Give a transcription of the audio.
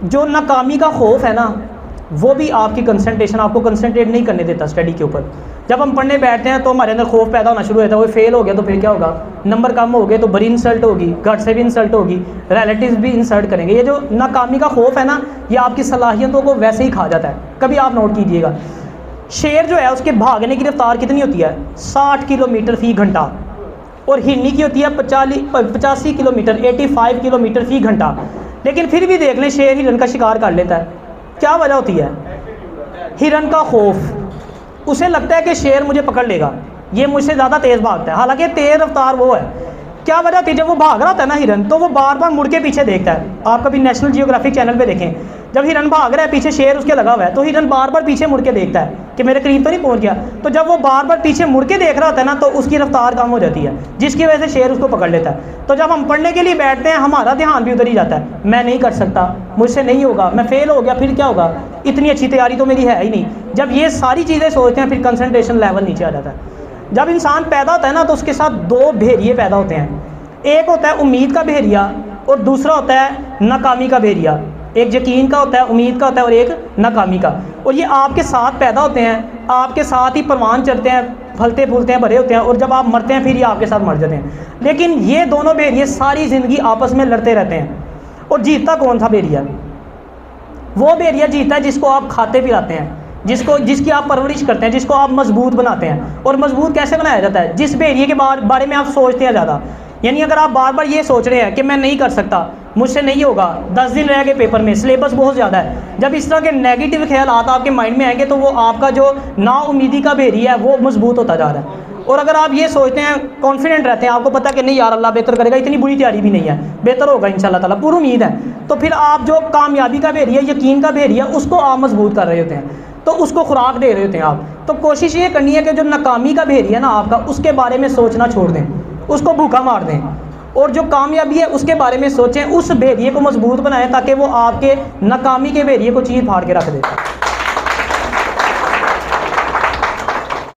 जो नाकामी का खौफ है ना, वो भी आपकी कंसंट्रेशन, आपको कंसंट्रेट नहीं करने देता स्टडी के ऊपर। जब हम पढ़ने बैठते हैं तो हमारे अंदर खौफ पैदा होना शुरू होता है, वो फेल हो गया तो फिर क्या होगा, नंबर कम हो गए तो बड़ी इंसल्ट होगी, घर से भी इंसल्ट होगी, रिलेटिव्स भी इंसल्ट करेंगे। ये जो नाकामी का खौफ है ना, ये आपकी सलाहियतों को वैसे ही खा जाता है। कभी आप नोट कीजिएगा, शेर जो है उसके भागने की रफ्तार कितनी होती है, 60 किलोमीटर फ़ी घंटा, और हिरनी की होती है 85 किलोमीटर, 85 किलोमीटर फ़ी घंटा। लेकिन फिर भी देख लें, शेर हिरन का शिकार कर लेता है। क्या वजह होती है, हिरन का खौफ। उसे लगता है कि शेर मुझे पकड़ लेगा, ये मुझसे ज़्यादा तेज़ भागता है, हालांकि तेज़ रफ्तार वो है। क्या वजह होती है, जब वो भाग रहा होता है ना हिरन, तो वो बार बार मुड़ के पीछे देखता है। आप कभी नेशनल जियोग्राफिक चैनल पे देखें, जब हिरन भाग रहा है पीछे शेर उसके लगा हुआ है, तो हिरन बार बार पीछे मुड़ के देखता है कि मेरे करीब तो नहीं पहुंच गया। तो जब वो बार बार पीछे मुड़ के देख रहा होता है ना, तो उसकी रफ्तार कम हो जाती है, जिसकी वजह से शेर उसको पकड़ लेता है। तो जब हम पढ़ने के लिए बैठते हैं, हमारा ध्यान भी उधर ही जाता है, मैं नहीं कर सकता, मुझसे नहीं होगा, मैं फेल हो गया, फिर क्या होगा, इतनी अच्छी तैयारी तो मेरी है ही नहीं। जब ये सारी चीज़ें सोचते हैं, फिर कंसंट्रेशन लेवल नीचे आ जाता है। जब इंसान पैदा होता है ना, तो उसके साथ दो भेड़िए पैदा होते हैं। एक होता है उम्मीद का भेड़िया और दूसरा होता है नाकामी का भेड़िया। एक यकीन का होता है, उम्मीद का होता है, और एक नाकामी का। और ये आपके साथ पैदा होते हैं, आपके साथ ही परवान चढ़ते हैं, फलते फूलते हैं, बड़े होते हैं, और जब आप मरते हैं फिर ये आपके साथ मर जाते हैं। लेकिन ये दोनों भेड़िए सारी ज़िंदगी आपस में लड़ते रहते हैं। और जीतता कौन सा भेड़िया, वो भेड़िया जीतता है जिसको आप खाते पिलाते हैं, जिसकी आप परवरिश करते हैं, जिसको आप मजबूत बनाते हैं। और मजबूत कैसे बनाया जाता है, जिस भेड़िए के बारे में आप सोचते हैं ज़्यादा। यानी अगर आप बार बार ये सोच रहे हैं कि मैं नहीं कर सकता, मुझसे नहीं होगा, 10 दिन रह गए पेपर में, सिलेबस बहुत ज़्यादा है, जब इस तरह के नेगेटिव ख्याल आपके माइंड में आएंगे, तो वो आपका जो नाउमीदी का भेड़िया है वो मजबूत होता जा रहा है। और अगर आप ये सोचते हैं, कॉन्फिडेंट रहते हैं, आपको पता है कि नहीं यार अल्लाह बेहतर करेगा, इतनी बुरी तैयारी भी नहीं है, बेहतर होगा इंशाल्लाह ताला, पूरी उम्मीद है, तो फिर आप जो कामयाबी का भेड़िया, यकीन का भेड़िया, उसको आप मजबूत कर रहे होते हैं, तो उसको खुराक दे रहे होते हैं आप। तो कोशिश ये करनी है कि जो नाकामी का भेड़िया ना आपका, उसके बारे में सोचना छोड़ दें, उसको भूखा मार दें, और जो कामयाबी है उसके बारे में सोचें, उस भेड़िए को मजबूत बनाएं, ताकि वो आपके नाकामी के भेड़िए को चीर फाड़ के रख दे।